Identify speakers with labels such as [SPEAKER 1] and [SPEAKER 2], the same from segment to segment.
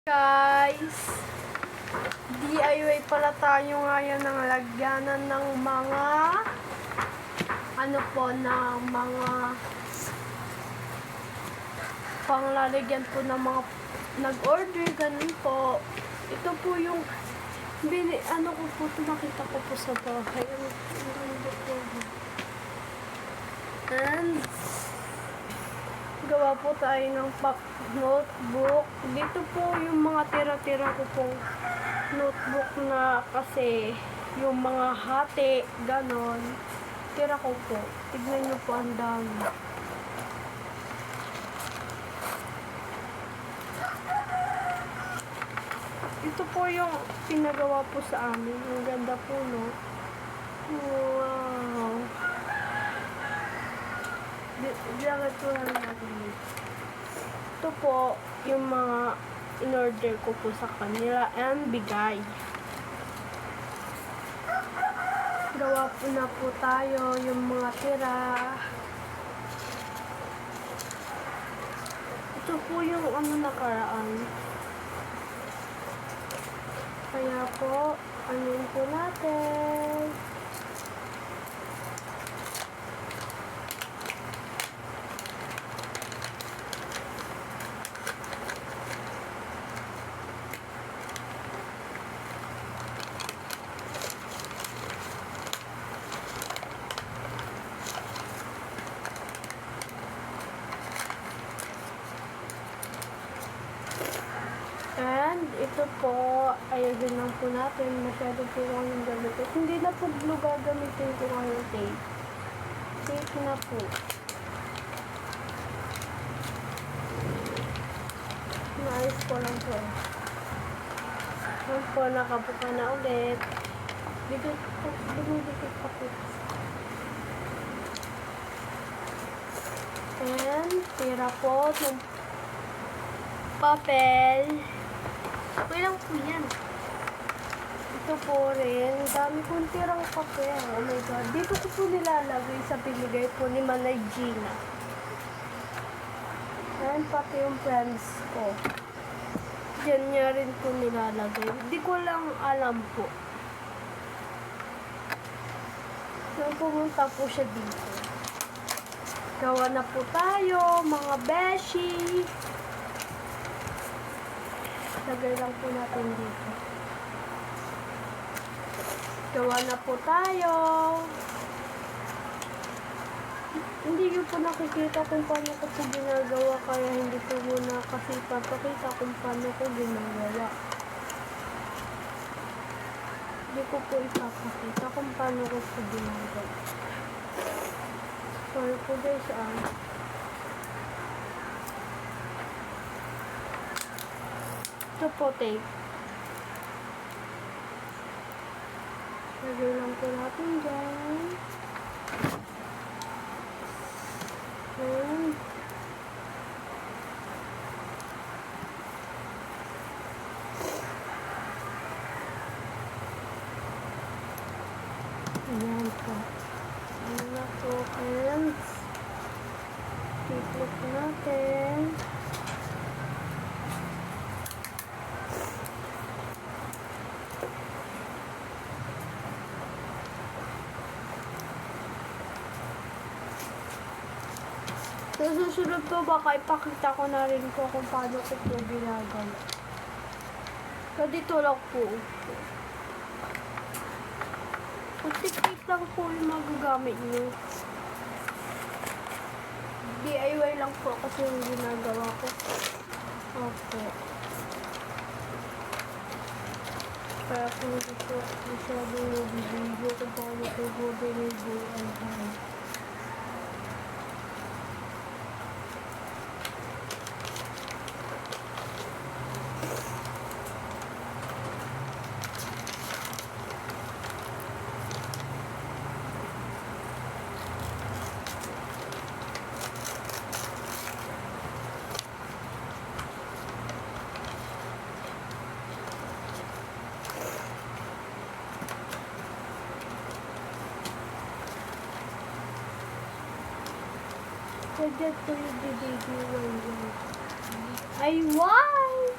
[SPEAKER 1] Guys, DIY pala tayo ngayon ng lagyanan ng mga ng mga panglalagyan po ng mga nag-order, ganun po. Ito po yung ko po, nakita ko po sa bahay. And gawa po tayo ng notebook. Dito po yung mga tira-tira ko pong notebook na kasi yung mga hati, ganon. Tira ko po. Tignan nyo po ang dami. Ito po yung pinagawa po sa amin. Ang ganda po, no? Wow! Diyan po lang natin. Ito po yung mga in-order ko po sa kanila and bigay. Gawa po na po tayo yung mga tira. Ito po yung nakaraan. Kaya po, anuin po natin. And ito po, ayun lang po natin. Masyado po yung gamitin. Hindi na po glue gagamitin ko ngayon tape. Tape na po. Naayos ko lang po. Ayan po, nakabuka na ulit. Dikit pa po. And tira po ng papel. Okay lang po yan. Ito po rin. Dami kong tirang papel. Oh my God. Dito ko po nilalagay sa binigay po ni Manay Gina. Ayan, pati yung friends ko. Diyan niya rin po nilalagay. Hindi ko lang alam po. So, pumunta po siya dito. Gawa na po tayo, mga beshi. Lagay lang po natin dito. Gawa na po tayo. Hindi ko po nakikita kung paano ko po ginagawa, kaya hindi ko muna kasi papakita kung paano ko ginagawa. Hindi ko po ipapakita kung paano ko po ginagawa. Sorry po guys, ito po tape. Lagay lang po natin dyan. And ayan po. Ayan na po. And tiplok natin. So, susunod po baka ipakita ko na rin po kung paano ko po ginagawa. So, dito lang po. Tik-tik lang po yung magagamit nyo. DIY lang po kasi yung ginagawa ko. Opo. Kaya po dito masyadong nabibigyo kung paano ko po ginagawa. Kaya po yung DIY. Ay, wow!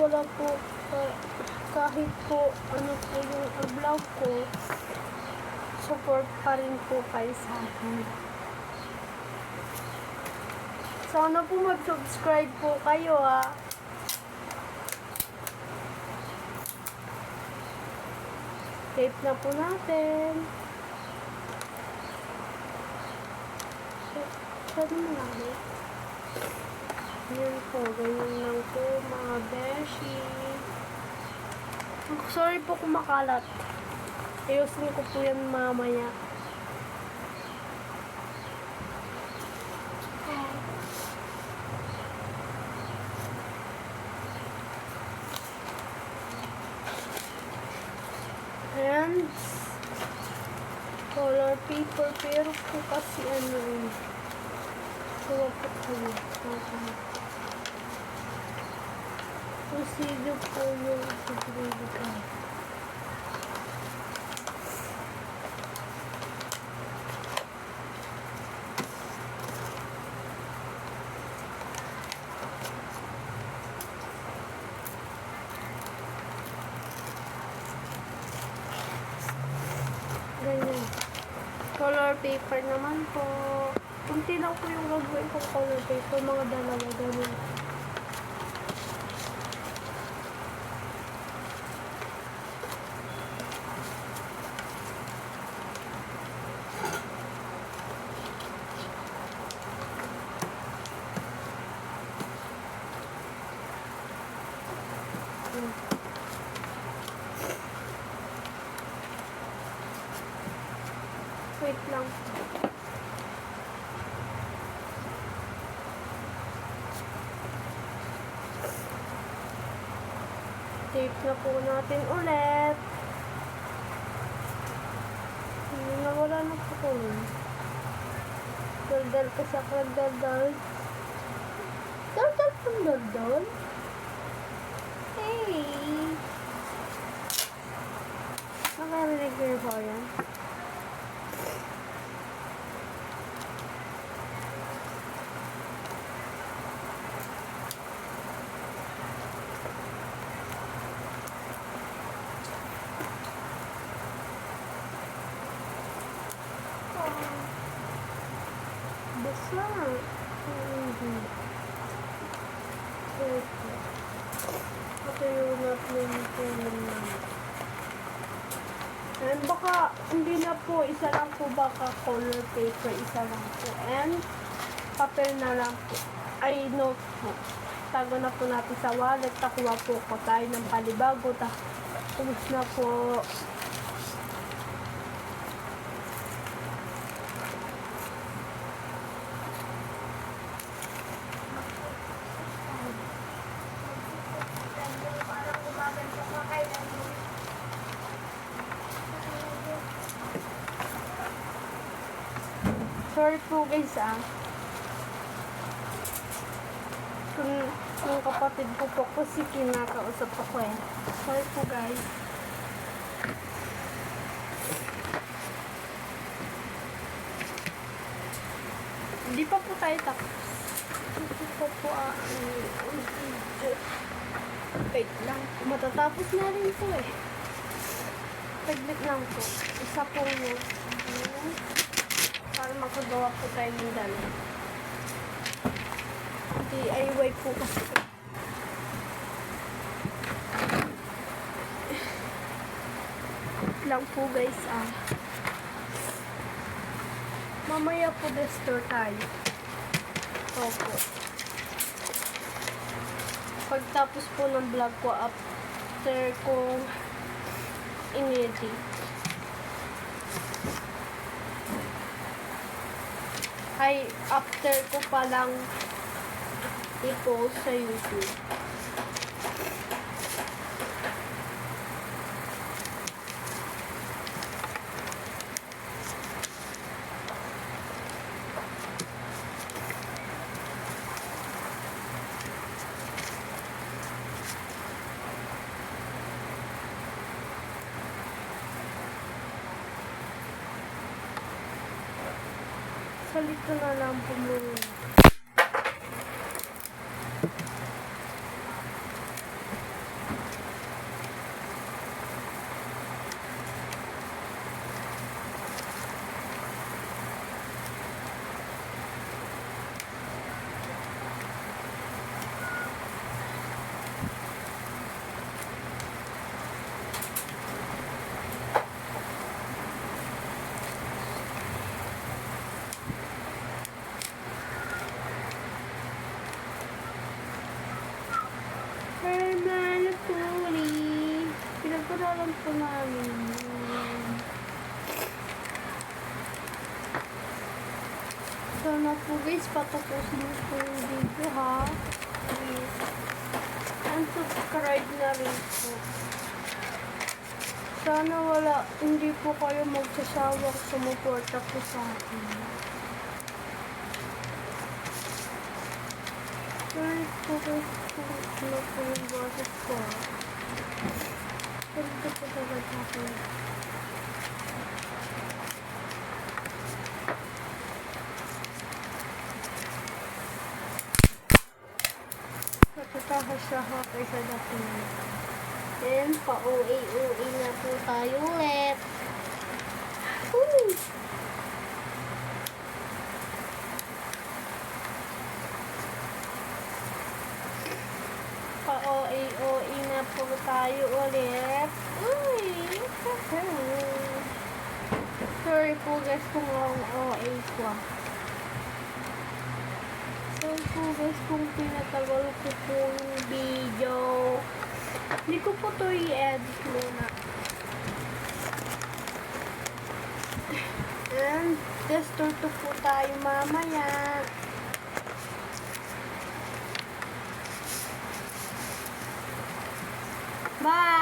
[SPEAKER 1] wala po, kahit po ano po yung vlog ko, support pa rin po kayo sa akin. Sana po mag-subscribe po kayo Tape na po natin. Sabi mo namin. Yan po, ganyan lang po mga beshi. Sorry po kung makalat. Ayusin ko po yan mamaya. And color paper, pero po kasi ano kuha po kayo. Procedo po yung procedo ko. Ganyan. Color paper naman po. Kunti lang po yung gagawin kong color paper. Mga dalawa ganyan. Wait lang. Tape na po natin ulit. Nawala na po ko. Daldal pa sa daldal. Daldal pang daldal. Hey! Nakarinig ko yung po yan. Basta. Ito yung natin naman. And baka, hindi na po, isa lang po baka color paper, isa lang po. And, papel na lang po. Ay, notebook. Tago na po natin sa wallet. Takuha po ko tayo ng palibago. Tapos na po. Sorry po guys Kung kapatid ko po kasi kinakausap ako Sorry po guys. Hindi pa po tayo tapos. Hindi pa po wait lang. Matatapos na rin po Paglit lang po. Isa po para makagawa po tayo ng dalawa. DIY po kasi. Lang po guys mamaya po destor tayo. Opo. Pagtapos po ng vlog ko after kong in-edit. Ay, after ko palang i-post sa YouTube. Salito na lang po muna. Guys, patapusin niyo po yung video ha. Please. And subscribe na rin po. Sana hindi po kayo magsasawang sumuporta po sa akin. Sorry po guys kung ano po yung boses ko. Sorry po talaga ako. Natatakas siya ha kaysa dati na. Then, pa-OA-OA na po tayo ulit. Woo! Pa-OA-OA na po tayo ulit. Uy! Sorry po guys kung ang OA ko. Sorry po guys kung pinatagal ko po yung video. Hindi ko po ito i-edit muna. And tester to po tayo mamaya. Bye!